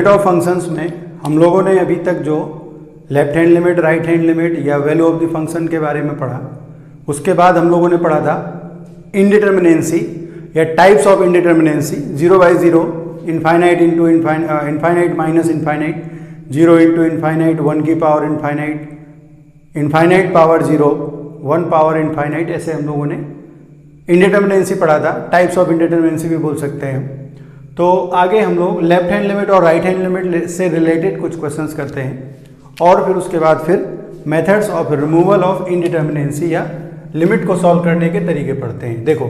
Limit of functions में हम लोगों ने अभी तक जो left hand limit, right hand limit या वैल्यू ऑफ द फंक्शन के बारे में पढ़ा, उसके बाद हम लोगों ने पढ़ा था इनडिटर्मिनेंसी या types of indeterminacy, 0 by 0, infinite into infinite minus infinite, 0 into infinite, 1 की power infinite, infinite power 0, 1 power infinite, ऐसे हम लोगों ने इनडिटर्मिनेंसी पढ़ा था। टाइप्स ऑफ इनडिटर्मिनेंसी भी बोल सकते हैं। तो आगे हम लोग लेफ्ट हैंड लिमिट और राइट हैंड लिमिट से रिलेटेड कुछ क्वेश्चंस करते हैं और फिर उसके बाद फिर methods of removal of indeterminacy या लिमिट को सॉल्व करने के तरीके पढ़ते हैं। देखो,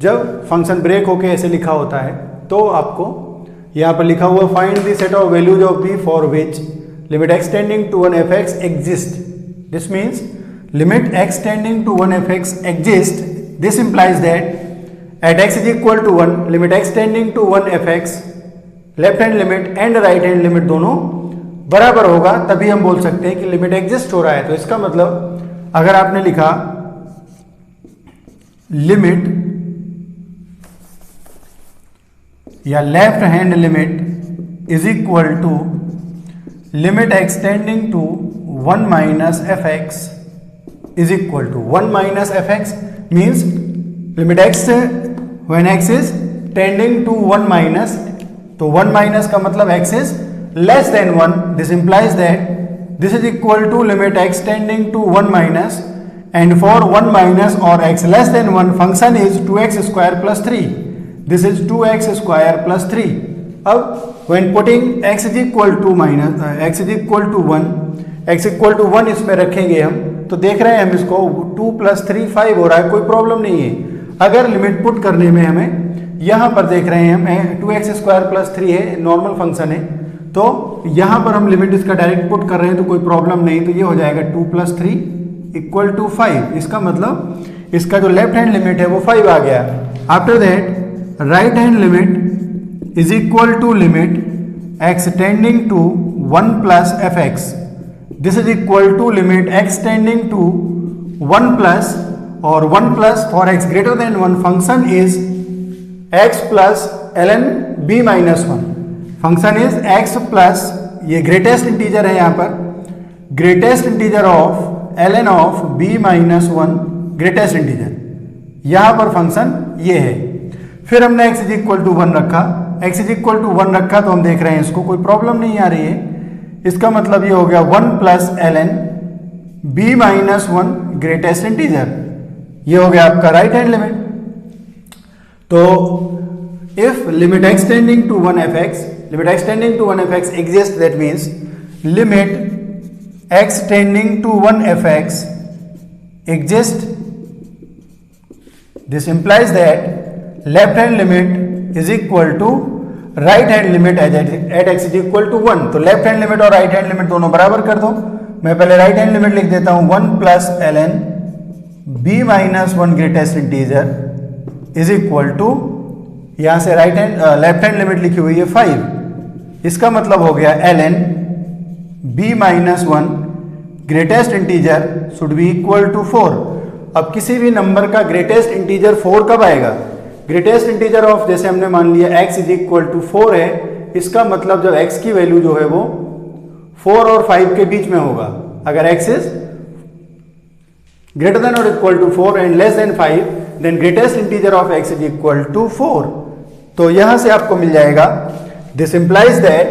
जब फंक्शन ब्रेक होके ऐसे लिखा होता है तो आपको यहाँ पर लिखा हुआ find the set of values of B for which limit x tending to 1 fx exist. This means limit x tending to 1 fx exist. This implies that at x is equal to 1, limit extending to 1 fx, left hand limit and right hand limit दोनों बराबर होगा, तभी हम बोल सकते हैं कि limit exist हो रहा है। तो इसका मतलब अगर आपने लिखा लिमिट या left hand limit is equal to limit x tending to 1 minus fx is equal to 1 minus fx means limit x when x is tending to 1 minus, तो 1 minus का मतलब x is less than 1. This implies that this is equal to limit x tending to 1 minus, and for 1 minus or x less than 1 function is 2x square plus 3. This is 2x square plus 3. अब when putting x is equal to minus x is equal to 1, x equal to 1 इसमें रखेंगे हम, तो देख रहे हैं हम इसको 2 + 3 5 हो रहा है, कोई प्रॉब्लम नहीं है। अगर लिमिट पुट करने में हमें यहाँ पर देख रहे हैं हम 2x स्क्वायर प्लस 3 है, नॉर्मल फंक्शन है, तो यहाँ पर हम लिमिट इसका डायरेक्ट पुट कर रहे हैं तो कोई प्रॉब्लम नहीं। तो ये हो जाएगा 2 + 3 = 5। इसका मतलब इसका जो लेफ्ट हैंड लिमिट है वो 5 आ गया। After that right hand limit is equal to limit x tending to 1 + fx। This is equal to limit x tending to 1 plus और 1 plus for x greater than 1 function is x plus ln b minus 1। Function is x plus, ये greatest integer है यहाँ पर, greatest integer of ln of b minus 1, greatest integer, यहाँ पर function ये है। फिर हमने x इज इक्वल टू 1 रखा, x इज इक्वल टू 1 रखा तो हम देख रहे हैं इसको कोई प्रॉब्लम नहीं आ रही है। इसका मतलब ये हो गया 1 plus ln b minus 1, greatest integer, ये हो गया आपका राइट हैंड लिमिट। तो if limit x tending to 1 fx, limit x tending to 1 fx exist, that means limit x tending to 1 fx exist. This implies that left hand limit is equal to right hand limit at x is equal to 1। तो left hand limit और right hand limit दोनों बराबर कर दो। मैं पहले right hand limit लिख देता हूं 1 plus ln b minus 1 greatest integer is equal to, यहां से right hand left hand limit लिखी हुई है 5। इसका मतलब हो गया ln b minus 1 greatest integer should be equal to 4। अब किसी भी नंबर का ग्रेटेस्ट इंटीजर 4 कब आएगा? ग्रेटेस्ट इंटीजर ऑफ, जैसे हमने मान लिया x इज इक्वल टू 4 है, इसका मतलब जब x की वैल्यू जो है वो 4 और 5 के बीच में होगा। अगर x इज ग्रेटर देन और equal to 4 and less than 5, then greatest integer of x is equal to 4। तो यहां से आपको मिल जाएगा, this implies that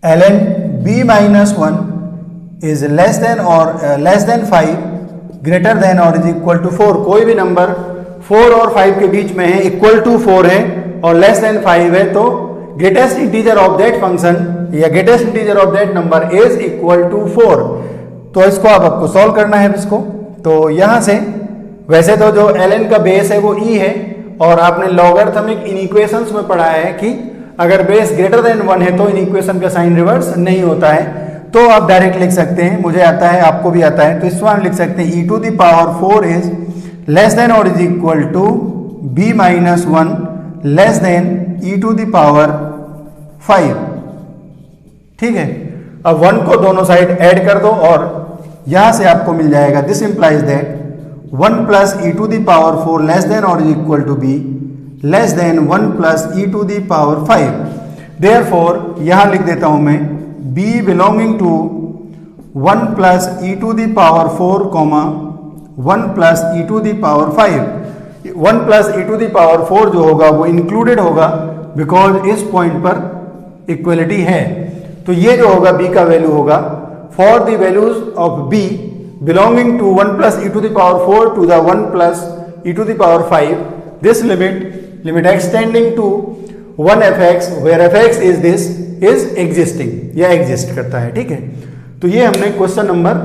ln b minus 1 is less than और लेस देन 5, ग्रेटर देन और इज इक्वल टू 4। कोई भी नंबर 4 और 5 के बीच में है, इक्वल टू 4 है और लेस देन 5 है, तो greatest integer of that function या greatest integer of that number is equal to 4। तो इसको आपको सॉल्व करना है इसको। तो यहां से वैसे तो जो ln का बेस है वो e है, और आपने लॉगरिथमिक इनइक्वेशंस में पढ़ा है कि अगर बेस ग्रेटर देन 1 है तो इनइक्वेशन का साइन रिवर्स नहीं होता है। तो आप डायरेक्ट लिख सकते हैं, मुझे आता है, आपको भी आता है, तो इसमें हम लिख सकते हैं e⁴ इज लेस देन और is equal to b minus 1 less than e⁵ ठीक है। अब 1 को दोनों साइड ऐड कर दो और यहां से आपको मिल जाएगा, this implies that 1 plus e⁴ less than और is equal to b less than 1 plus e⁵ therefore यहां लिख देता हूं मैं b belonging to 1 plus e to the power 4 comma 1 plus e to the power 5। 1 plus e to the power 4 जो होगा वो included होगा बिकॉज इस पॉइंट पर इक्वलिटी है। तो ये जो होगा b का वैल्यू होगा for the values of b belonging to 1 plus e to the power 4 to the 1 plus e to the power 5 this limit x tending to 1 fx where fx is this is existing या exist करता है। ठीक है, तो ये हमने question number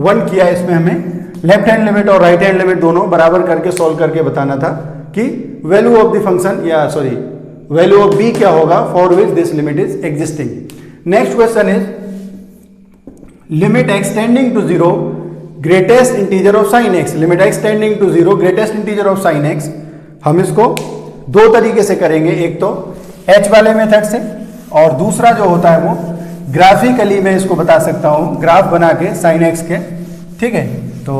1 किया। इसमें हमें लेफ्ट हैंड लिमिट और राइट हैंड लिमिट दोनों बराबर करके सॉल्व करके बताना था कि वैल्यू ऑफ द फंक्शन या सॉरी वैल्यू ऑफ b क्या होगा for which this limit is existing. Next question is limit x tending to 0 greatest integer of sine x. Limit x tending to 0 greatest integer of sine x हम इसको दो तरीके से करेंगे, एक तो h वाले मेथड से और दूसरा जो होता है वो ग्राफिकली मैं इसको बता सकता हूं ग्राफ बना के साइन एक्स के। ठीक है, तो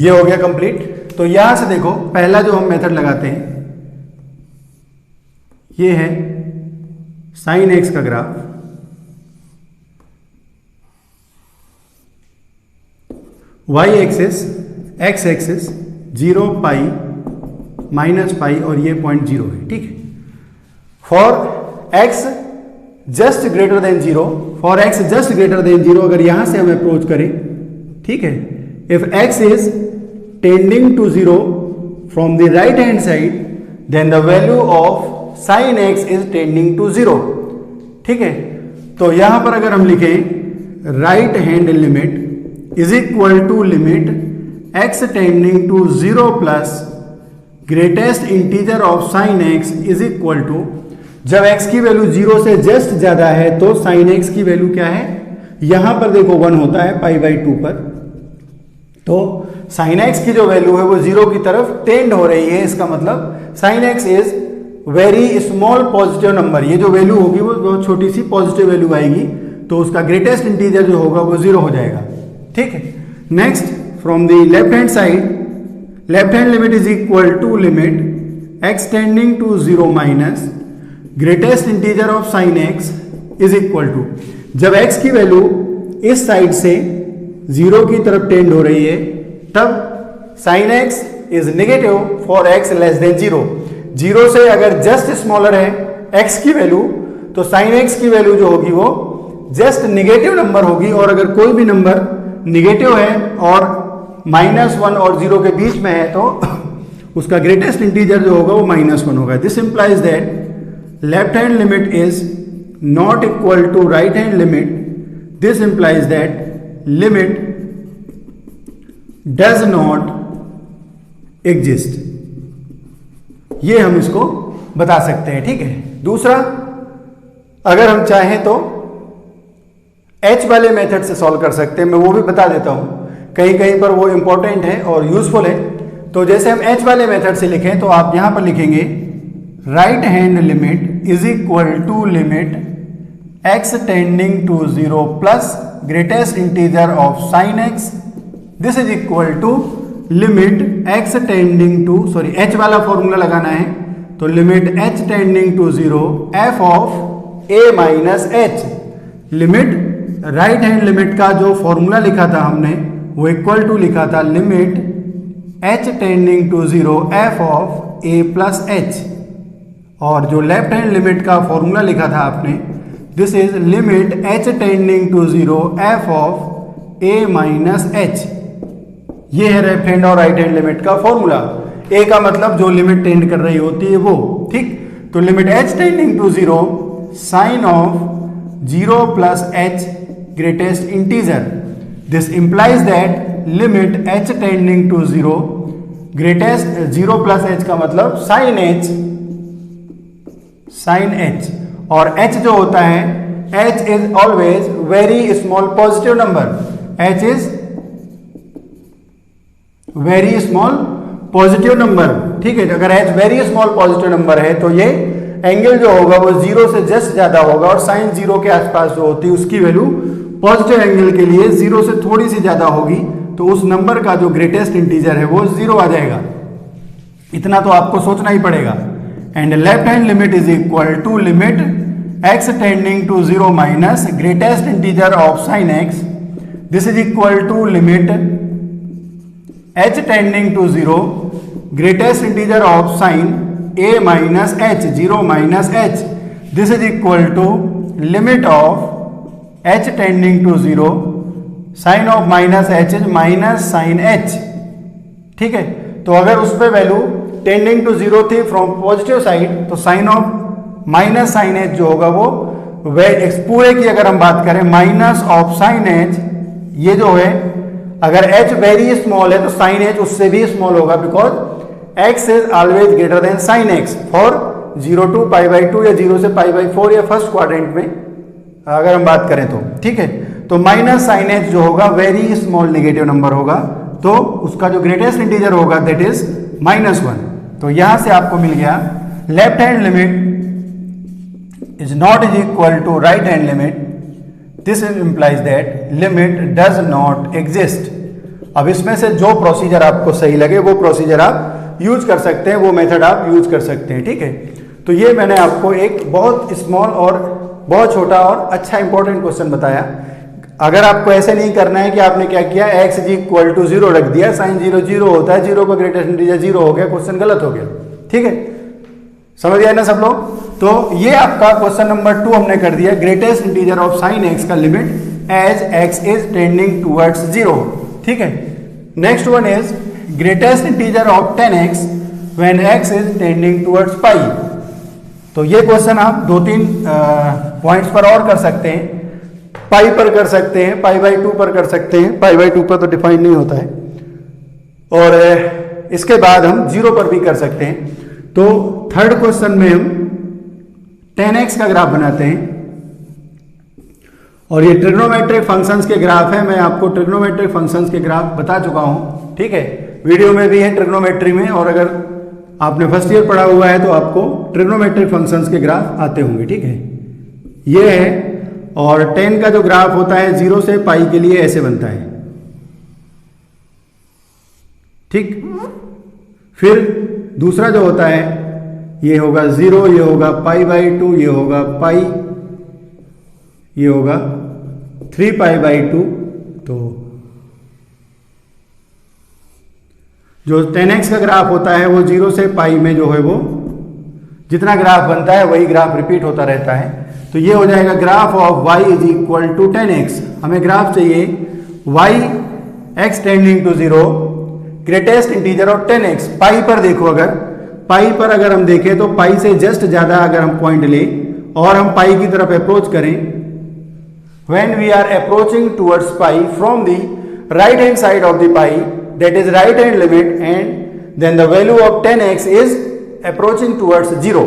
ये हो गया कंप्लीट। तो यहां से देखो पहला जो हम मेथड लगाते हैं ये है साइन एक्स का graph, y axis x axis 0 pi minus pi और ये पॉइंट 0 है। ठीक है, for x just greater than 0, for x just greater than 0 अगर यहां से हम अप्रोच करें, ठीक है, if x is tending to 0 from the right hand side then the value of sine x is tending to 0। ठीक है, तो यहां पर अगर हम लिखें right hand limit is equal to limit x tending to 0 plus greatest integer of sin x is equal to, जब x की वैल्यू 0 से जस्ट ज्यादा है तो sin x की वैल्यू क्या है, यहां पर देखो 1 होता है पाई बाई 2 पर, तो sin x की जो वैल्यू है वो 0 की तरफ टेंड हो रही है। इसका मतलब sin x is very small positive number. ये जो वैल्यू होगी वो बहुत छोटी सी पॉजिटिव वैल्यू आएगी, तो उसका ग्रेटेस्ट इंटीजर जो होगा वो 0 हो जाएगा। ठीक है, next from the left hand side left hand limit is equal to limit x tending to 0 minus greatest integer of sine x is equal to, जब x की वैल्यू इस साइड से 0 की तरफ टेंड हो रही है तब sine x is negative for x less than 0। 0 से अगर जस्ट स्मॉलर है x की वैल्यू तो साइन x की वैल्यू जो होगी वो जस्ट निगेटिव नंबर होगी, और अगर कोई भी नंबर निगेटिव है और -1 और 0 के बीच में है तो उसका ग्रेटेस्ट इंटीजर जो होगा वो -1 होगा। This implies that left hand limit is not equal to right hand limit. This implies that limit does not exist. ये हम इसको बता सकते हैं। ठीक है, दूसरा अगर हम चाहें तो h वाले मेथड से सॉल्व कर सकते हैं, मैं वो भी बता देता हूं, कहीं कहीं पर वो इंपॉर्टेंट है और यूजफुल है। तो जैसे हम h वाले मेथड से लिखें तो आप यहां पर लिखेंगे right hand limit is equal to limit x tending to 0 plus greatest integer of sine x, this is equal to limit x tending to h वाला फॉर्मूला लगाना है तो limit h tending to 0 f of a minus h। Limit right hand limit का जो formula लिखा था हमने वो इक्वल टू लिखा था limit h tending to 0 f of a plus h, और जो लेफ्ट हैंड लिमिट का फॉर्मूला लिखा था आपने this is limit h tending to 0 f of a minus h। ये है लेफ्ट हैंड और राइट हैंड लिमिट का फॉर्मूला। a का मतलब जो लिमिट टेंड कर रही होती है वो, ठीक, तो limit h tending to 0 sine of 0 plus h greatest integer. This implies that limit h tending to 0 greatest 0 plus h का मतलब sin h, और h जो होता है h is always very small positive number, h is very small positive number। ठीक है, अगर h very small positive number है तो ये एंगल जो होगा वो 0 से जस्ट ज्यादा होगा और साइन 0 के आसपास जो होती है उसकी वैल्यू पॉजिटिव एंगल के लिए 0 से थोड़ी सी ज्यादा होगी तो उस नंबर का जो ग्रेटेस्ट इंटीजर है वो 0 आ जाएगा। इतना तो आपको सोचना ही पड़ेगा। And left hand limit is equal to limit x tending to 0 minus greatest integer of sine x, this is equal to limit h tending to 0 greatest integer of sine a minus h, 0 minus h, this is equal to limit of h tending to 0 sine of minus h is minus sine h। ठीक है, तो अगर उस पर value tending to 0 थी from positive side तो sine of minus sine h जो होगा वो पूरे की अगर हम बात करें माइनस ऑफ साइन h, ये जो है अगर h वेरी स्मॉल है तो साइन h उससे भी स्मॉल होगा because x is always greater than sine x for 0 to pi by 2 या 0 से पाई बाई 4 या फर्स्ट क्वाड्रेंट में अगर हम बात करें तो। ठीक है, तो माइनस साइन h जो होगा वेरी स्मॉल नेगेटिव नंबर होगा तो उसका जो ग्रेटेस्ट इंटीजर होगा दैट इज -1। तो यहां से आपको मिल गया left hand limit is not is equal to right hand limit, this implies that limit does not exist। अब इसमें से जो प्रोसीजर आपको सही लगे वो प्रोसीजर आप यूज कर सकते हैं, वो मेथड आप यूज कर सकते हैं। ठीक है, तो ये मैंने आपको एक बहुत स्मॉल और बहुत छोटा और अच्छा इंपॉर्टेंट क्वेश्चन बताया। अगर आपको ऐसे नहीं करना है कि आपने क्या किया x इज इक्वल टू 0 रख दिया, साइन 0 0 होता है, 0 का ग्रेटेस्ट इंटीजर 0 हो गया, क्वेश्चन गलत हो गया। ठीक है, समझ गए ना सब लोग? तो ये आपका क्वेश्चन नंबर 2 हमने कर दिया, greatest integer of sine x का limit as x is tending towards 0। ठीक है, next one is greatest integer of 10x when x is tending towards pi. तो ये क्वेश्चन आप 2-3 पॉइंट्स पर और कर सकते हैं, पाई पर कर सकते हैं, पाई बाई 2 पर कर सकते हैं, पाई बाई 2 पर तो डिफाइन नहीं होता है, और इसके बाद हम 0 पर भी कर सकते हैं। तो थर्ड क्वेश्चन में हम 10x का ग्राफ बनाते हैं और ये ट्रिग्नोमेट्रिक फंक्शंस के ग्राफ है। मैं आपको ट्रिग्नोमेट्रिक फंक्शंस के ग्राफ बता चुका हूं। ठीक है, वीडियो में भी है ट्रिग्नोमेट्री में, और अगर आपने फर्स्ट ईयर पढ़ा हुआ है तो आपको ट्रिग्नोमेट्रिक फंक्शंस के ग्राफ आते होंगे। ठीक है, ये है, और 10 का जो ग्राफ होता है 0 से पाई के लिए ऐसे बनता है। ठीक, फिर दूसरा जो होता है ये होगा 0, ये होगा पाई बाई 2, ये होगा पाई, ये होगा 3 पाई बाई 2। तो जो 10x का ग्राफ होता है वो 0 से पाई में जो है वो जितना ग्राफ बनता है वही ग्राफ रिपीट होता रहता है। तो ये हो जाएगा graph of y is equal to 10x। हमें ग्राफ चाहिए y x tending to 0 greatest integer of 10x। Pi पर देखो, अगर पाई पर अगर हम देखें तो पाई से जस्ट ज्यादा अगर हम पॉइंट ले और हम पाई की तरफ अप्रोच करें, when we are approaching towards pi from the right hand side of the pi that is right hand limit, and then the value of 10x is approaching towards 0।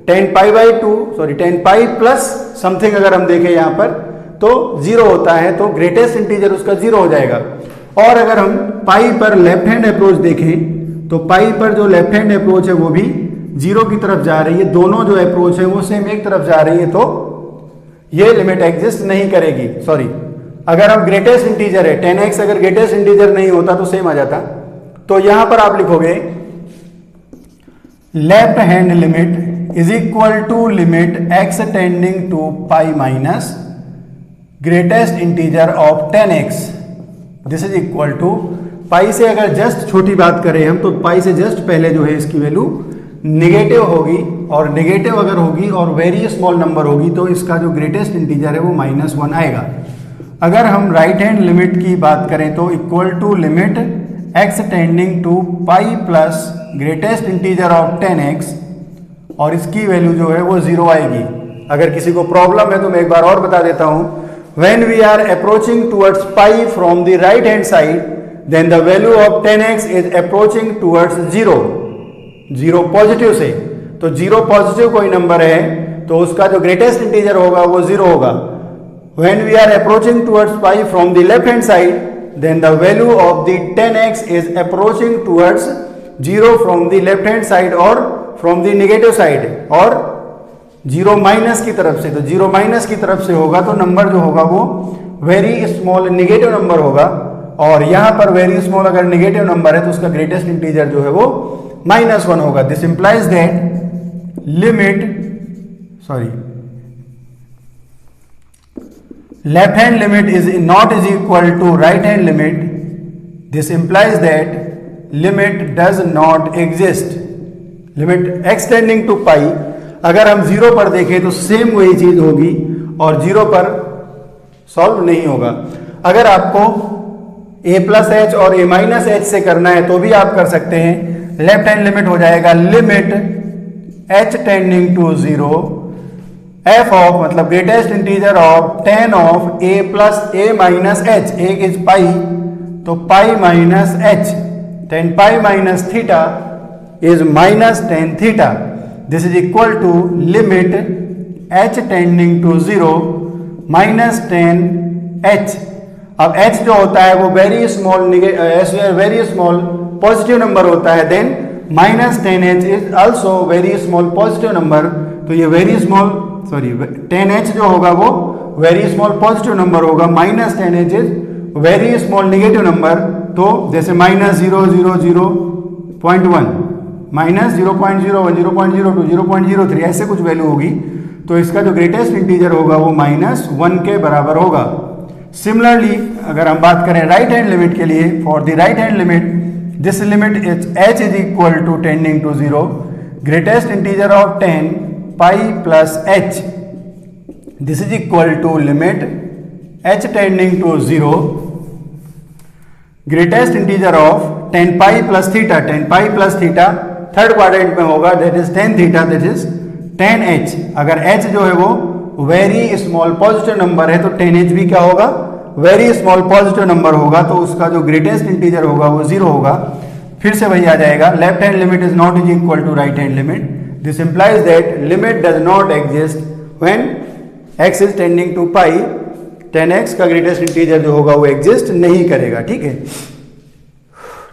10 pi by 2 sorry 10 pi plus something अगर हम देखें यहां पर तो 0 होता है, तो greatest integer उसका 0 हो जाएगा। और अगर हम पाई पर लेफ्ट हैंड अप्रोच देखें तो पाई पर जो लेफ्ट हैंड अप्रोच है वो भी 0 की तरफ जा रही है, दोनों जो अप्रोच है वो सेम एक तरफ जा रही है, तो ये लिमिट एग्जिस्ट नहीं करेगी। सॉरी, अगर हम ग्रेटेस्ट इंटीजर है 10x, अगर ग्रेटेस्ट इंटीजर नहीं होता तो सेम आ जाता। तो यहां पर आप लिखोगे left hand limit is equal to limit x tending to pi minus greatest integer of 10x, this is equal to pi से अगर जस्ट छोटी बात करें हम तो पाई से जस्ट पहले जो है इसकी वैल्यू नेगेटिव होगी, और नेगेटिव अगर होगी और वेरी स्मॉल नंबर होगी तो इसका जो ग्रेटेस्ट इंटीजर है वो -1 आएगा। अगर हम राइट हैंड लिमिट की बात करें तो equal to limit x tending to pi plus greatest integer of 10x, और इसकी वैल्यू जो है वो 0 आएगी। अगर किसी को प्रॉब्लम है तो मैं एक बार और बता देता हूं, when we are approaching towards pi from the right hand side then the value of 10x is approaching towards 0, 0 positive से, तो 0 पॉजिटिव कोई नंबर है तो उसका जो ग्रेटेस्ट इंटीजर होगा वो 0 होगा। when we are approaching towards pi from the left hand side then the value of the 10x is approaching towards 0 from the left hand side or from the negative side, और 0 minus की तरफ से, तो 0 minus की तरफ से होगा तो नंबर जो होगा वो वेरी स्मॉल निगेटिव नंबर होगा, और यहां पर वेरी स्मॉल अगर निगेटिव नंबर है तो उसका ग्रेटेस्ट इंटीजर जो है वो -1 होगा। This implies that left hand limit is not is equal to right hand limit. This implies that limit does not exist. Limit x tending to pi अगर हम 0 पर देखें तो सेम वही चीज होगी और 0 पर सॉल्व नहीं होगा। अगर आपको a+h और a-h से करना है तो भी आप कर सकते हैं। लेफ्ट हैंड लिमिट हो जाएगा limit h tending to 0 f of मतलब greatest integer of tan of a plus a-h। एक इज पाई तो pi minus h, tan pi minus theta is minus tan theta. This is equal to limit h tending to 0 minus tan h। अब h जो होता है वो very small positive number होता है, then minus tan h is also very small positive number. तो ये tan h जो होगा वो वेरी स्मॉल पॉजिटिव नंबर होगा, minus tan h is very small negative number. तो जैसे -0.001 माइनस 0.01 0.02 0.03 ऐसे कुछ वैल्यू होगी, तो इसका जो ग्रेटेस्ट इंटीजर होगा वो -1 के बराबर होगा। सिमिलरली अगर हम बात करें राइट हैंड लिमिट के लिए, for the right hand limit this limit is h is equal to tending to 0 greatest integer of tan pi plus h। This is equal to limit h tending to 0 greatest integer of tan pi plus theta. tan pi plus theta third quadrant में होगा, that is tan theta, that is tan h। अगर h जो है वो very small positive number है तो tan h भी क्या होगा, वेरी स्मॉल पॉजिटिव नंबर होगा, तो उसका जो ग्रेटेस्ट इंटीजर होगा वो 0 होगा। फिर से वही आ जाएगा, left hand limit is not is equal to right hand limit. This implies that limit does not exist when x is tending to pi. tan x का ग्रेटेस्ट इंटीजर जो होगा वो एग्जिस्ट नहीं करेगा। ठीक है,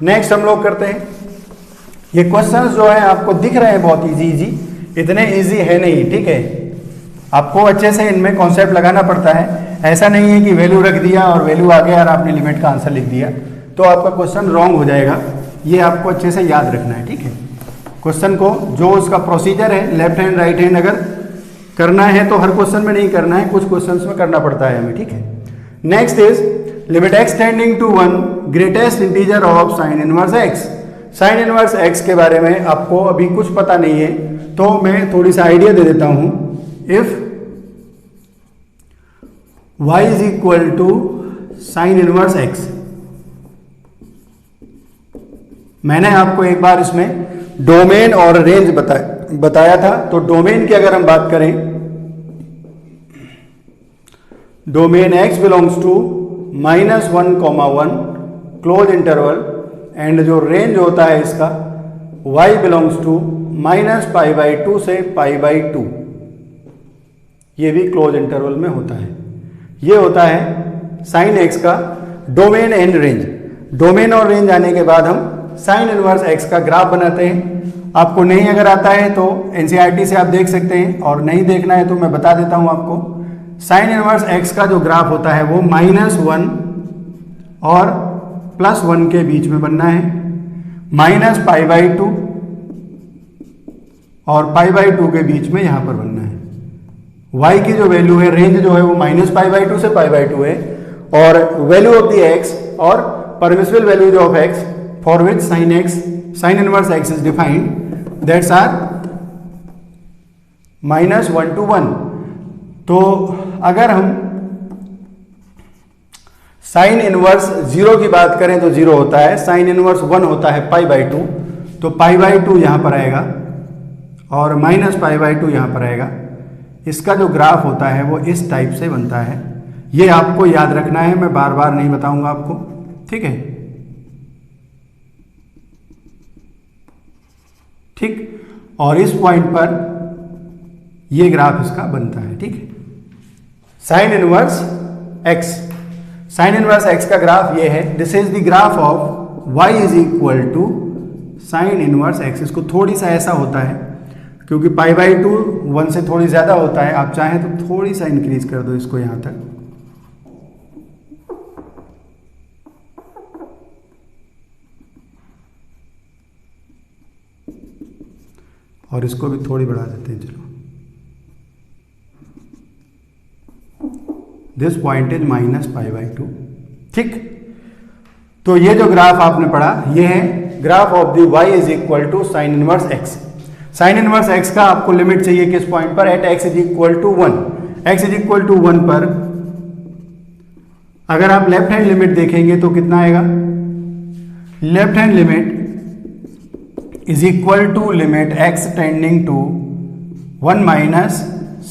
नेक्स्ट हम लोग करते हैं। ये क्वेश्चंस जो है आपको दिख रहे हैं बहुत इजी, इतने इजी है नहीं। ठीक है, आपको अच्छे से इनमें कॉन्सेप्ट लगाना पड़ता है। ऐसा नहीं है कि वैल्यू रख दिया और वैल्यू आ गया और आपने लिमिट का आंसर लिख दिया तो आपका क्वेश्चन रॉन्ग हो जाएगा। ये आपको अच्छे से याद रखना है। ठीक है, क्वेश्चन को जो उसका प्रोसीजर है लेफ्ट हैंड राइट हैंड अगर करना है तो हर क्वेश्चन में नहीं करना है, कुछ क्वेश्चंस में करना पड़ता है हमें। ठीक है, next is limit x tending to 1 greatest integer of sine inverse x। Sine inverse x के बारे में आपको अभी कुछ पता नहीं है तो मैं थोड़ी सा आइडिया दे देता हूं। If y is equal to sine inverse x, मैंने आपको एक बार इसमें डोमेन और रेंज बताया था। तो डोमेन की अगर हम बात करें, domain x belongs to -1, close interval, and जो रेंज होता है इसका y बिलोंग्स टू -π/2 से π/2, ये भी क्लोज इंटरवल में होता है। ये होता है साइन x का डोमेन एंड रेंज। डोमेन और रेंज आने के बाद हम साइन इनवर्स x का ग्राफ बनाते हैं। आपको नहीं अगर आता है तो एनसीईआरटी से आप देख सकते हैं, और नहीं देखना है तो मैं बता देता हूं आपको। साइन इनवर्स x का जो ग्राफ होता है वो -1 और +1 के बीच में बनना है, -π/2 और π/2 के बीच में यहां पर बनना है। y की जो वैल्यू है, रेंज जो है वो -π/2 से π/2 है, और वैल्यू ऑफ द x और permissible values of x for which sine inverse x is defined, that's are -1 to 1। तो अगर हम साइन इनवर्स 0 की बात करें तो 0 होता है, साइन इनवर्स 1 होता है π/2, तो π/2 यहां पर आएगा और -π/2 यहां पर आएगा। इसका जो ग्राफ होता है वो इस टाइप से बनता है। ये आपको याद रखना है, मैं बार बार नहीं बताऊंगा आपको। ठीक है, ठीक, और इस पॉइंट पर ये ग्राफ इसका बनता है। ठीक है, sine inverse x, sine inverse x का ग्राफ ये है। This is the graph of y is equal to sine inverse x। इसको थोड़ी सा ऐसा होता है क्योंकि π/2 1 से थोड़ी ज्यादा होता है। आप चाहें तो थोड़ी सा इंक्रीज कर दो इसको यहां तक, और इसको भी थोड़ी बढ़ा देते हैं, चलो। This point is -π/2। ठीक, तो ये जो ग्राफ आपने पढ़ा ये है graph of the y is equal to sine inverse x। Sine inverse x का आपको लिमिट चाहिए किस पॉइंट पर? At x is equal to 1। x is equal to 1 पर अगर आप लेफ्ट हैंड लिमिट देखेंगे तो कितना आएगा? Left hand limit is equal to limit x tending to 1 minus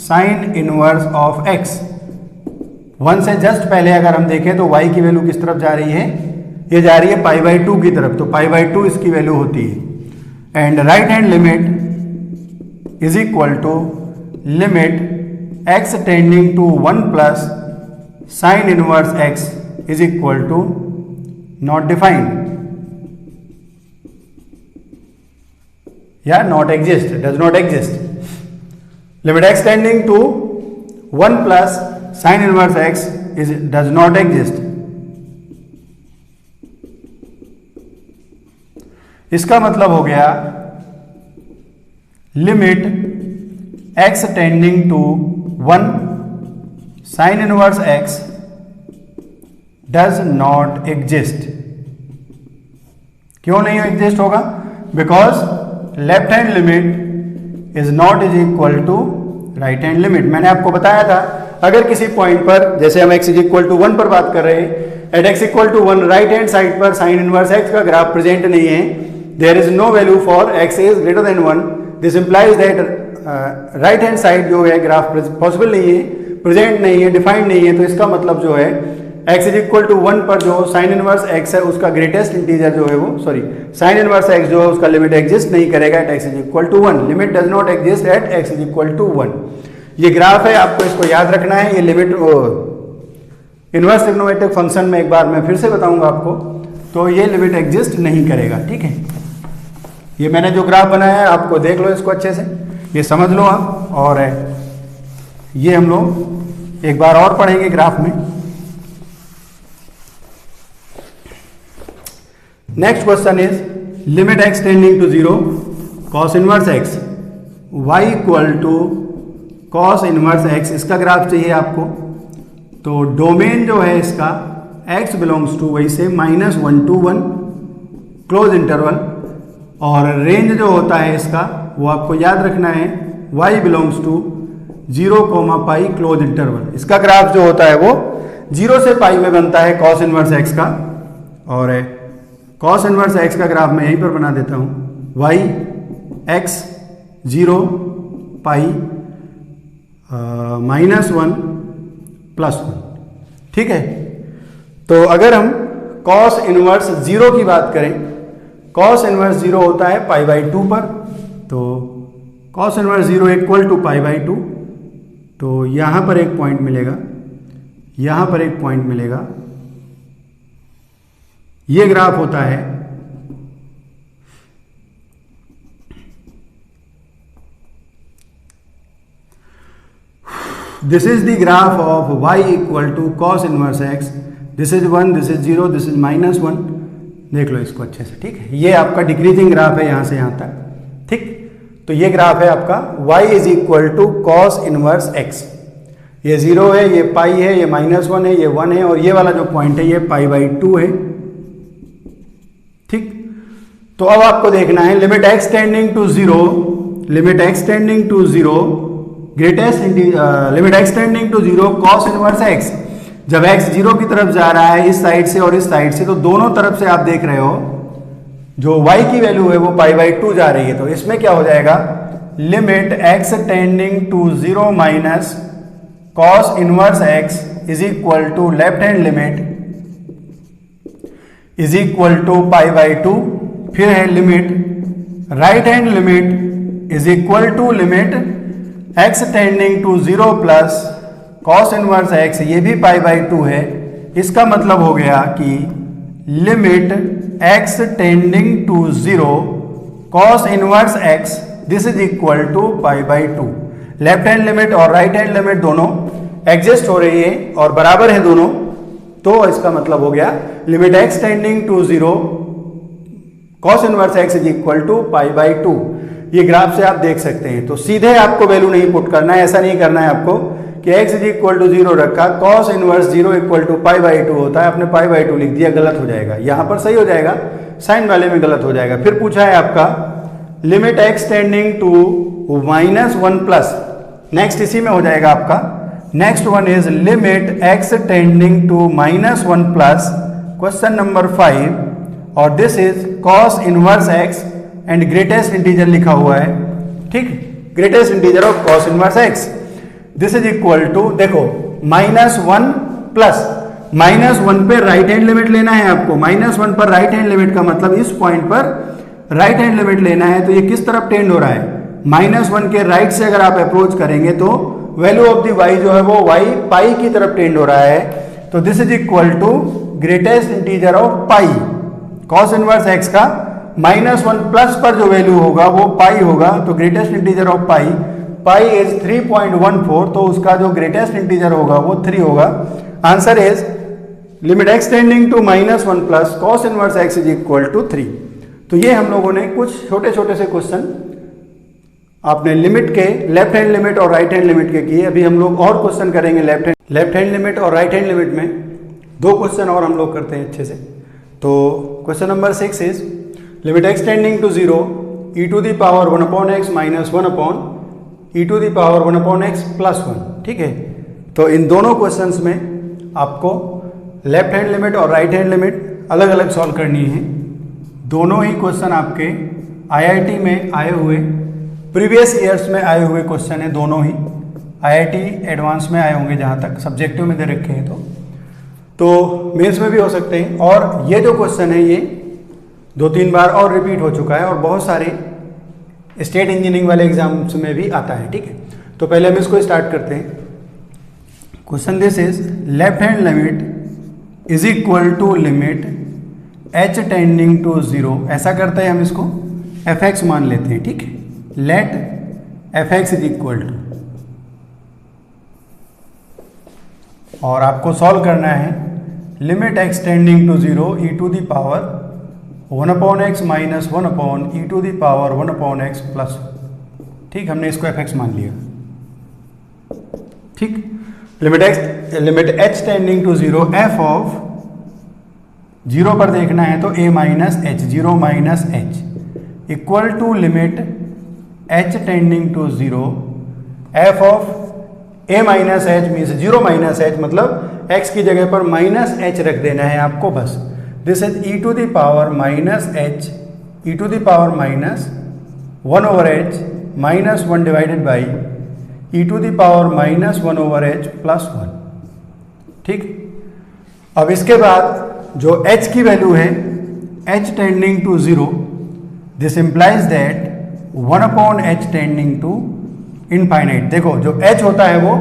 sine inverse of x। 1 से जस्ट पहले अगर हम देखें तो y की वैल्यू किस तरफ जा रही है? ये जा रही है π/2 की तरफ, तो π/2 इसकी वैल्यू होती है। And right hand limit is equal to limit x tending to 1 plus sine inverse x is equal to not defined या not exist, does not exist. Limit x tending to 1 plus sine inverse x is does not exist. इसका मतलब हो गया limit x tending to 1 sine inverse x does not exist. क्यों नहीं exist होगा? Because left hand limit is not is equal to right hand limit. मैंने आपको बताया था अगर किसी पॉइंट पर, जैसे हम x इज इक्वल टू 1 पर बात कर रहे हैं, at x equal to 1 right hand side पर साइन इनवर्स x का ग्राफ प्रेजेंट नहीं है, there is no value for x is greater than 1, this implies that right hand side जो है ग्राफ पॉसिबल नहीं है, प्रेजेंट नहीं है, डिफाइंड नहीं है। तो इसका मतलब जो है x इज इक्वल टू 1 पर जो साइन इनवर्स x है उसका ग्रेटेस्ट इंटीजर जो है वो, सॉरी, साइन इनवर्स x जो है उसका लिमिट एग्जिस्ट नहीं करेगा at x is equal to 1। Limit does not exist at x is equal to 1। ये ग्राफ है, आपको इसको याद रखना है। ये लिमिट इनवर्स ट्रिग्नोमेट्रिक फंक्शन में एक बार मैं फिर से बताऊंगा आपको, तो ये लिमिट एग्जिस्ट नहीं करेगा। ठीक है, ये मैंने जो ग्राफ बनाया है आपको देख लो इसको अच्छे से, ये समझ लो आप। और ये हम लोग एक बार और पढ़ेंगे ग्राफ में। Next question is limit x tending to 0 cos inverse x y equal to cos inverse x। इसका ग्राफ चाहिए आपको। तो डोमेन जो है इसका x बिलोंग्स टू वही से -1 to 1 क्लोज इंटरवल, और रेंज जो होता है इसका वो आपको याद रखना है y belongs to 0, π close interval. इसका ग्राफ जो होता है वो 0 से π में बनता है कॉस इनवर्स x का। और कॉस इनवर्स x का ग्राफ मैं यहीं पर बना देता हूँ, y x 0 π -1 +1। ठीक है, तो अगर हम कॉस इनवर्स 0 की बात करें, कॉस इनवर्स 0 होता है π/2 पर, तो कॉस इनवर्स 0 इक्वल टू π/2। तो यहां पर एक पॉइंट मिलेगा, यहां पर एक पॉइंट मिलेगा, ये ग्राफ होता है this is the graph of y equal to cos inverse x। This is 1, this is 0, this is -1। देख लो इसको अच्छे से। ठीक है, ये आपका डिक्रीजिंग ग्राफ है यहां से यहां तक। ठीक, तो ये ग्राफ है आपका y is equal to cos inverse x। ये 0 है, ये π है, ये -1 है, ये 1 है, और ये वाला जो पॉइंट है ये π/2 है। ठीक, तो अब आपको देखना है limit x tending to 0, limit x tending to 0 greatest limit x tending to 0 cos inverse x। जब x 0 की तरफ जा रहा है इस साइड से और इस साइड से, तो दोनों तरफ से आप देख रहे हो जो y की वैल्यू है वो π/2 जा रही है। तो इसमें क्या हो जाएगा, limit x tending to 0 minus cos inverse x is equal to left hand limit is equal to π/2। फिर है limit right hand limit is equal to limit x tending to 0 plus cos inverse x, ये भी π/2 है। इसका मतलब हो गया कि limit x tending to 0 cos inverse x this is equal to π/2। Left hand limit और राइट हैंड लिमिट दोनों एग्जिस्ट हो रही है और बराबर है दोनों, तो इसका मतलब हो गया limit x tending to 0 cos inverse x is equal to π/2। ये ग्राफ से आप देख सकते हैं। तो सीधे आपको वैल्यू नहीं पुट करना है, ऐसा नहीं करना है आपको कि x इज इक्वल टू 0 रखा, cos इनवर्स 0 इक्वल टू π/2 होता है, आपने π/2 लिख दिया, गलत हो जाएगा। यहाँ पर सही हो जाएगा, साइन वाले में गलत हो जाएगा। फिर पूछा है आपका limit x tending to -1 plus, next इसी में हो जाएगा आपका। Next one is limit x tending to -1 plus, question number 5, और this is cos inverse x and greatest integer लिखा हुआ है, ठीक, greatest integer of cos inverse x। This is equal to, देखो -1 प्लस, -1 पे राइट हैंड लिमिट लेना है आपको। -1 पर राइट हैंड लिमिट का मतलब इस पॉइंट पर राइट हैंड लिमिट लेना है। तो ये किस तरफ टेंड हो रहा है, -1 के राइट से अगर आप अप्रोच करेंगे तो वैल्यू ऑफ द y जो है वो y पाई की तरफ टेंड हो रहा है। तो this is equal to greatest integer of pi, cos inverse x का -1 प्लस पर जो वैल्यू होगा वो पाई होगा। तो greatest integer of pi is 3.14, तो उसका जो ग्रेटेस्ट इंटीजर होगा वो 3 होगा। Answer is limit x tending to -1 plus cos inverse x is equal to 3। तो ये हम लोगों ने कुछ छोटे छोटे से क्वेश्चन आपने लिमिट के, लेफ्ट हैंड लिमिट और राइट हैंड लिमिट के किए। अभी हम लोग और क्वेश्चन करेंगे लेफ्ट हैंड लिमिट और राइट हैंड लिमिट में 2 क्वेश्चन और हम लोग करते हैं अच्छे से। तो question number 6 is limit x tending to 0 e to the power 1/x minus 1/e to the power 1/x plus 1, ठीक है। तो इन दोनों क्वेश्चंस में आपको लेफ्ट हैंड लिमिट और राइट हैंड लिमिट अलग अलग सॉल्व करनी है। दोनों ही क्वेश्चन आपके IIT में आए हुए, प्रीवियस ईयर्स में आए हुए क्वेश्चन है। दोनों ही IIT एडवांस में आए होंगे, जहाँ तक सब्जेक्टिव में दे रखे हैं तो मेंस में भी हो सकते हैं। और ये जो क्वेश्चन है ये 2-3 बार और रिपीट हो चुका है और बहुत सारे स्टेट इंजीनियरिंग वाले एग्जाम्स में भी आता है, ठीक है। तो पहले हम इसको स्टार्ट करते हैं। Question this is left hand limit is equal to limit h tending to 0। ऐसा करते हैं हम इसको fx मान लेते हैं, ठीक है। Let fx is equal to, और आपको सॉल्व करना है limit x tending to 0 e to the power 1/x minus 1/e to the power 1/x plus, ठीक, हमने इसको fx मान लिया, ठीक। Limit h tending to 0, f of 0 पर देखना है तो a minus h, 0 minus h equal to limit h tending to 0, f of a minus h means 0 minus h, मतलब x की जगह पर माइनस h रख देना है आपको बस। This is e to the power minus h, e to the power minus 1/h minus 1 divided by e to the power minus 1/h plus 1, ठीक। अब इसके बाद जो h की वैल्यू है h tending to 0, this implies that 1/h tending to infinite. देखो जो h होता है वो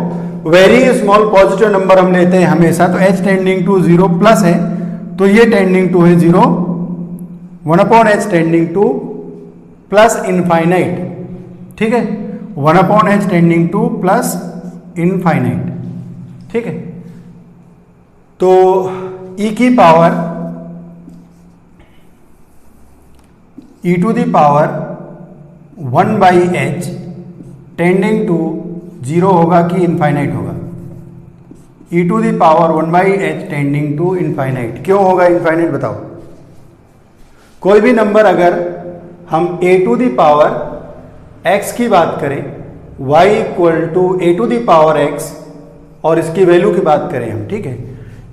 वेरी स्मॉल पॉजिटिव नंबर हम लेते हैं हमेशा, तो h टेंडिंग टू 0 प्लस है तो ये टेंडिंग टू है 0, 1/h tending to plus infinite, ठीक है, 1/h tending to plus infinite, ठीक है। तो e की power e to the power 1/h tending to 0 होगा कि इनफाइनाइट होगा, e to the power 1/h tending to infinite. क्यों होगा इनफाइनाइट बताओ। कोई भी नंबर अगर हम a to the power x की बात करें, y equal to a to the power x, और इसकी वैल्यू की बात करें हम, ठीक है,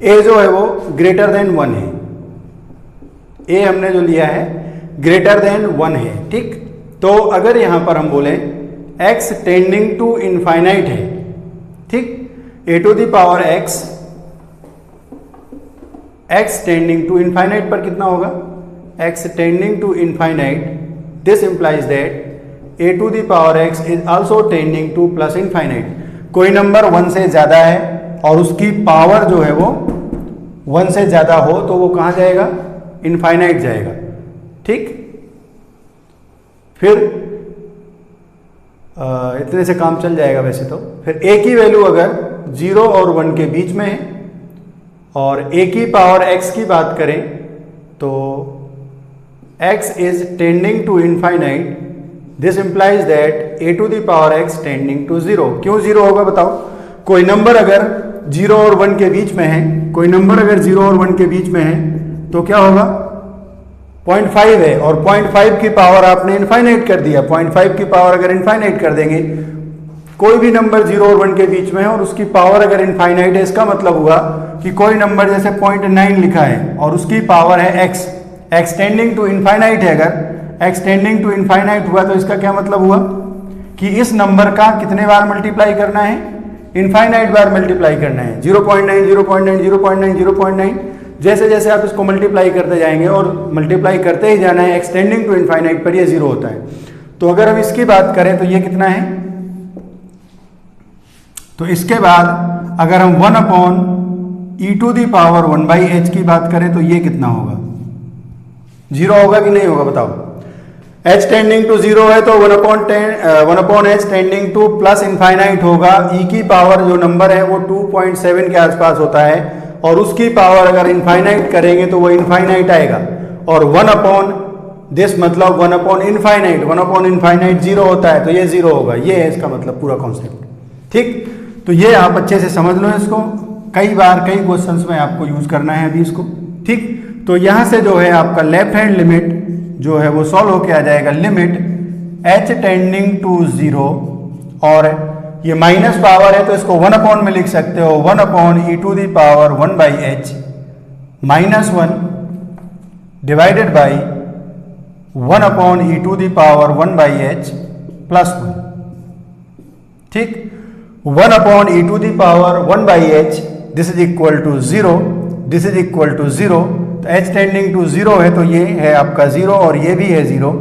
a जो है वो ग्रेटर देन 1 है, a हमने जो लिया है ग्रेटर देन 1 है, ठीक। तो अगर यहां पर हम बोले x टेंडिंग टू इनफाइनाइट है, ठीक, a to the power x tending to infinite पर कितना होगा, x tending to infinite, this implies that a to the power x is also tending to plus infinite. कोई नंबर 1 से ज्यादा है और उसकी पावर जो है वो 1 से ज्यादा हो तो वो कहां जाएगा, इनफाइनाइट जाएगा, ठीक। फिर इतने से काम चल जाएगा वैसे तो। फिर a की वैल्यू अगर 0 और 1 के बीच में है और a की पावर x की बात करें तो x is tending to infinite, this implies that a to the power x tending to 0। क्यों 0 होगा बताओ? कोई नंबर अगर 0 और 1 के बीच में है, कोई नंबर अगर 0 और 1 के बीच में है तो क्या होगा? 0.5 है, और 0.5 की पावर आपने इनफाइनाइट कर दिया। 0.5 की पावर अगर इनफाइनाइट कर देंगे, कोई भी नंबर 0 और 1 के बीच में है और उसकी पावर अगर इनफाइनाइट है, इसका मतलब हुआ कि कोई नंबर जैसे 0.9 लिखा है और उसकी पावर है x, एक्सटेंडिंग टू इनफाइनाइट है, अगर एक्सटेंडिंग टू इनफाइनाइट हुआ तो इसका क्या मतलब हुआ कि इस नंबर का कितने बार मल्टीप्लाई करना है? इनफाइनाइट बार मल्टीप्लाई करना है। 0.9 0.9 0.9 0.9, जैसे जैसे आप इसको मल्टीप्लाई करते जाएंगे और मल्टीप्लाई करते ही जाना है, एक्सटेंडिंग टू इनफाइनाइट पर ये 0 होता है। तो अगर हम इसकी बात करें तो ये कितना है? तो इसके बाद अगर हम 1 upon e to the power 1/h की बात करें तो ये कितना होगा? 0 होगा कि नहीं होगा बताओ? h टेंडिंग टू 0 है तो 1 upon h tending to plus infinite होगा। e की पावर जो नंबर है वो 2.7 के आसपास होता है, और उसकी पावर अगर इनफाइनाइट करेंगे तो वो इनफाइनाइट आएगा। और 1 अपॉन दिस मतलब 1 अपॉन इनफाइनाइट, 1 अपॉन इनफाइनाइट 0 होता है तो ये 0 होगा। ये है इसका मतलब पूरा कॉन्सेप्ट। ठीक, तो ये आप अच्छे से समझ लो इसको, कई बार कई क्वेश्चंस में आपको यूज करना है अभी इसको। ठीक, तो यहां से जो है आपका लेफ्ट हैंड लिमिट जो है वो सॉल्व होके आ जाएगा। लिमिट h टेंडिंग टू 0, और ये माइनस पावर है तो इसको 1 अपॉन में लिख सकते हो। 1 upon e to the power 1/h minus 1 divided by 1 upon e to the power 1/h plus 1। ठीक, 1 upon e to the power 1/h, this is equal to 0, this is equal to 0। तो h tending to 0 है तो ये है आपका 0 और ये भी है 0।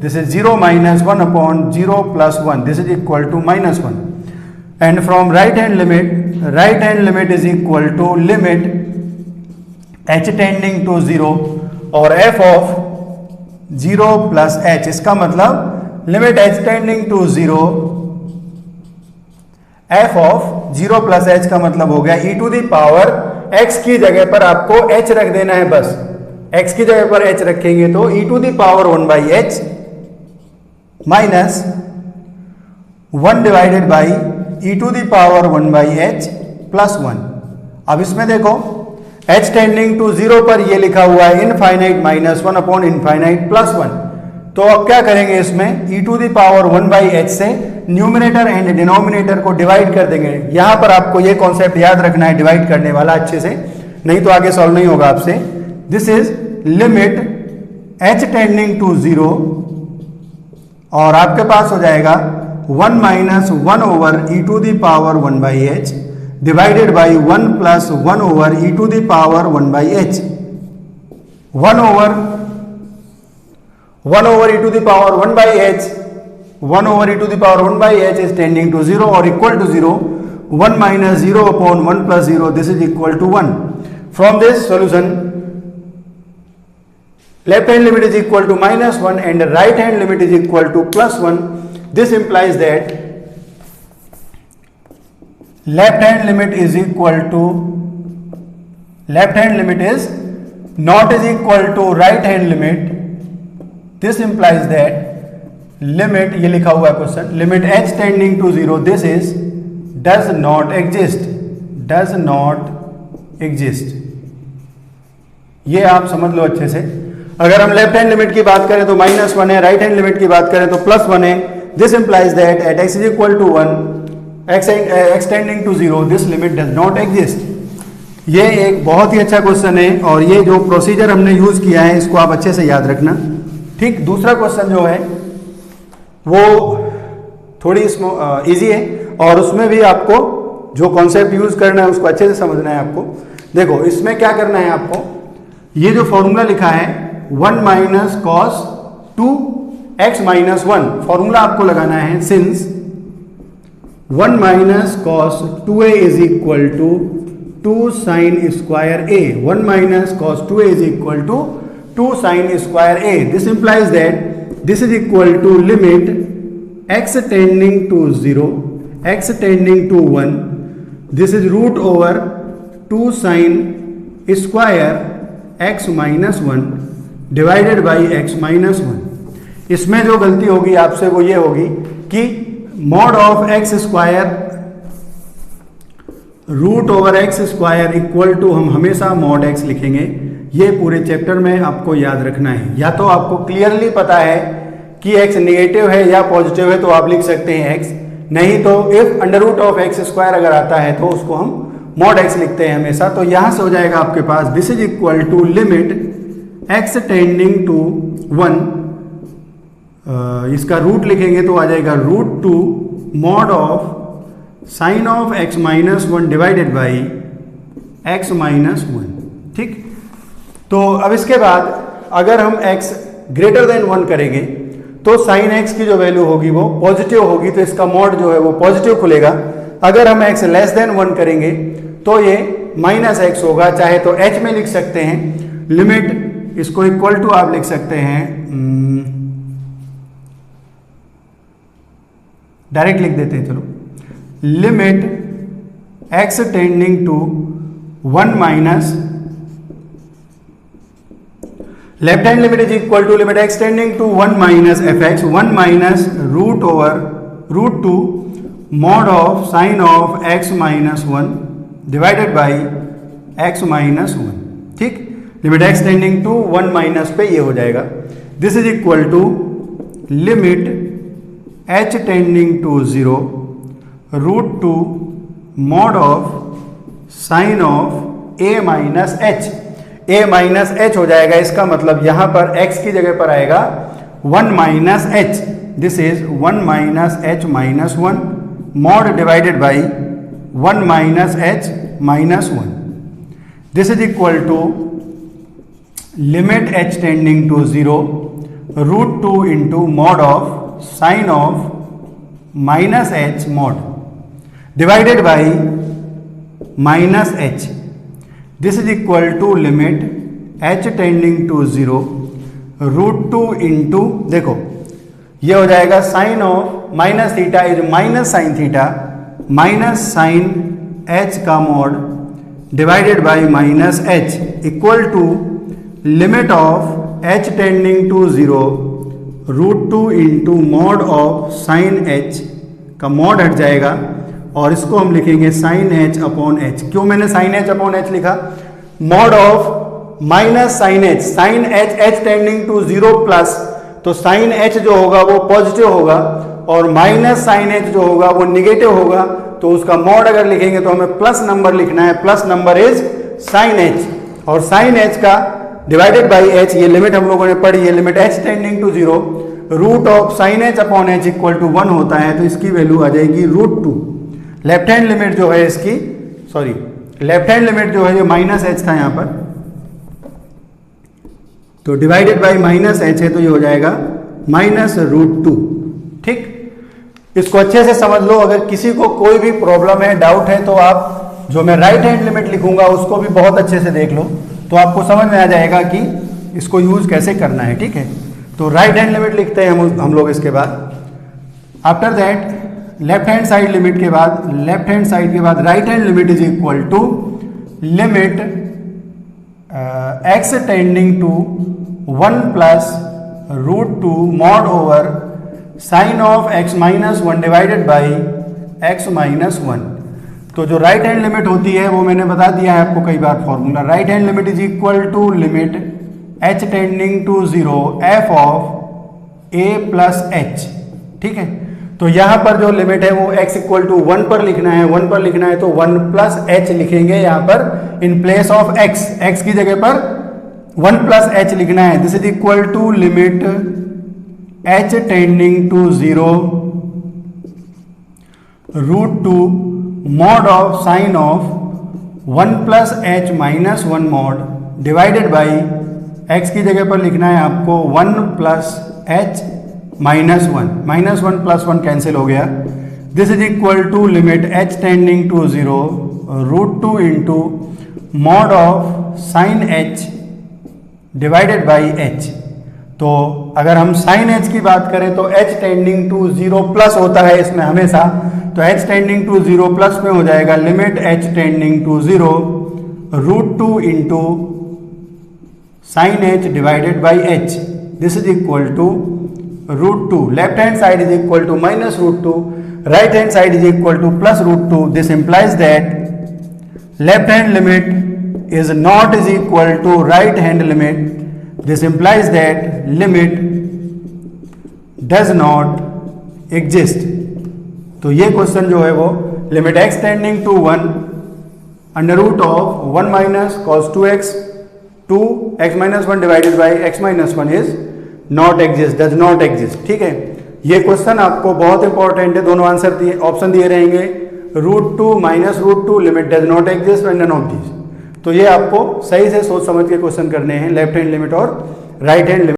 This is 0 minus 1 upon 0 plus 1, this is equal to minus 1। And from right hand limit is equal to limit h tending to 0 और f ऑफ 0 प्लस h। इसका मतलब limit h tending to 0, f of 0 plus h का मतलब हो गया e to the power x की जगह पर आपको h रख देना है। बस x की जगह पर h रखेंगे तो e to the power 1/h minus 1 divided by e to the power 1/h plus 1। अब इसमें देखो h टेंडिंग टू 0 पर ये लिखा हुआ है infinite minus 1 upon infinite plus 1। तो अब क्या करेंगे, इसमें e to the power 1/h से न्यूमिनेटर एंड डिनोमिनेटर को डिवाइड कर देंगे। यहां पर आपको ये कॉन्सेप्ट याद रखना है डिवाइड करने वाला अच्छे से, नहीं तो आगे सॉल्व नहीं होगा आपसे। This is limit h tending to 0, और आपके पास हो जाएगा 1 minus 1 over e to the power 1/h divided by 1 plus 1 over e to the power 1/h। 1 over e to the power 1/h, 1 over e to the power 1/h is tending to 0 और equal to 0। 1 minus 0 upon 1 plus 0, this is equal to 1। From this solution, left hand limit is equal to minus 1 and right hand limit is equal to plus 1। This implies that left hand limit is not is equal to right hand limit। This implies that limit, ये लिखा हुआ है question, limit h tending to 0, this is does not exist. ये आप समझ लो अच्छे से। अगर हम लेफ्ट हैंड लिमिट की बात करें तो -1 है, राइट हैंड लिमिट की बात करें तो +1 है। This implies that at x is equal to 1, x tending to 0, this limit does not exist. ये एक बहुत ही अच्छा क्वेश्चन है, और ये जो प्रोसीजर हमने यूज किया है इसको आप अच्छे से याद रखना। ठीक, दूसरा क्वेश्चन जो है वो थोड़ी इजी है, और उसमें भी आपको जो कॉन्सेप्ट यूज करना है उसको अच्छे से समझना है आपको। देखो इसमें क्या करना है आपको, ये जो फॉर्मूला लिखा है 1 minus cos 2x minus 1, formula आपको लगाना है since 1 minus cos 2a is equal to 2 sine square a। 1 minus cos 2a is equal to 2 sine square a। This implies that this is equal to limit x tending to 0, x tending to 1, this is root over 2 sin square x minus 1 divided by x minus 1। इसमें जो गलती होगी आपसे वो ये होगी कि mod of x square root over x square equal to हम हमेशा मॉड एक्स लिखेंगे। ये पूरे चैप्टर में आपको याद रखना है। या तो आपको क्लियरली पता है कि एक्स नेगेटिव है या पॉजिटिव है तो आप लिख सकते हैं एक्स, नहीं तो if under root of x square अगर आता है तो उसको हम मॉड एक्स लिखते हैं हमेशा। तो यहां से हो जाएगा आपके पास this is equal to limit x tending to 1, इसका रूट लिखेंगे तो आ जाएगा root to mod of sine of x minus 1 divided by x minus 1। ठीक, तो अब इसके बाद अगर हम x ग्रेटर देन 1 करेंगे तो साइन x की जो वैल्यू होगी वो पॉजिटिव होगी, तो इसका मॉड जो है वो पॉजिटिव खुलेगा। अगर हम x लेस देन 1 करेंगे तो ये माइनस x होगा, चाहे तो h में लिख सकते हैं। लिमिट इसको इक्वल टू आप लिख सकते हैं, डायरेक्ट लिख देते हैं, चलो limit x tending to 1 minus left hand limit is equal to limit x tending to 1 minus f x 1 minus root over root to mod of sine of x minus 1 divided by x minus 1। ठीक, limit x tending to 1 minus पे ये हो जाएगा। This is equal to limit h tending to 0 root to mod of sine of a minus h। a minus H हो जाएगा, इसका मतलब यहां पर x की जगह पर आएगा 1 minus h. This is 1 minus h minus 1 mod divided by 1 minus h minus 1। This is equal to limit h tending to 0 root 2 into mod of sine of minus h mod divided by minus h. This is equal to limit h tending to 0 root 2 into, देखो ये हो जाएगा sine of minus theta is minus sine theta minus sine h का mod divided by minus h equal to limit of h tending to 0 root 2 into mod of sine h का mod हट जाएगा और इसको हम लिखेंगे साइन h अपॉन h। क्यों मैंने साइन h अपॉन h लिखा? Mod of minus sine h, sine h tending to 0 plus, तो साइन h जो होगा वो पॉजिटिव होगा और माइनस साइन h जो होगा वो निगेटिव होगा। तो उसका मॉड अगर लिखेंगे तो हमें प्लस नंबर लिखना है, plus number is sine h और साइन h का डिवाइडेड बाई h, ये लिमिट हम लोगों ने पढ़ी है, limit h tending to 0 root of sine h upon h equal to 1 होता है, तो इसकी वैल्यू आ जाएगी रूट 2। लेफ्ट हैंड लिमिट जो है इसकी, सॉरी लेफ्ट हैंड लिमिट जो है ये माइनस एच था यहां पर, तो डिवाइडेड बाई माइनस एच है तो ये हो जाएगा माइनस रूट 2। ठीक, इसको अच्छे से समझ लो। अगर किसी को कोई भी प्रॉब्लम है, डाउट है, तो आप जो मैं राइट हैंड लिमिट लिखूंगा उसको भी बहुत अच्छे से देख लो, तो आपको समझ में आ जाएगा कि इसको यूज कैसे करना है। ठीक है, तो राइट हैंड लिमिट लिखते हैं हम लोग। इसके बाद after that left hand side limit के बाद, लेफ्ट हैंड साइड के बाद right hand limit is equal to limit x tending to 1 plus root 2 mod over sine of x minus 1 divided by x minus 1। तो जो right hand limit होती है वो मैंने बता दिया है आपको कई बार formula. Right hand limit is equal to limit h tending to 0 f of a plus h। ठीक है, तो यहां पर जो लिमिट है वो x इक्वल टू 1 पर लिखना है, 1 पर लिखना है तो 1 प्लस h लिखेंगे यहां पर इन प्लेस ऑफ x की जगह पर 1 प्लस h लिखना है। This is equal to limit h tending to 0 root 2 mod of sine of 1 plus h minus 1 mod divided by x की जगह पर लिखना है आपको 1 plus h minus 1, minus 1 plus 1 cancel हो गया। This is equal to limit h tending to 0 root 2 into mod of sine h divided by h। तो अगर हम साइन h की बात करें तो h टेंडिंग टू 0 प्लस होता है इसमें हमेशा, तो h टेंडिंग टू 0 प्लस में हो जाएगा limit h tending to 0 root 2 into sine h divided by h। This is equal to root two, left hand side is equal to minus root two, right hand side is equal to plus root two. This implies that left hand limit is not is equal to right hand limit. This implies that limit does not exist. तो ये question जो है वो limit x tending to 1 under root of 1 minus cos 2x 2x minus 1 divided by x minus 1 is not exist, does not exist. ठीक है, ये question आपको बहुत इंपॉर्टेंट है. दोनों आंसर दिए, ऑप्शन दिए रहेंगे root two minus root two, limit does not exist and none of these. तो ये आपको सही से सोच समझ के क्वेश्चन करने हैं, लेफ्ट हैंड लिमिट और राइट हैंड लिमिट.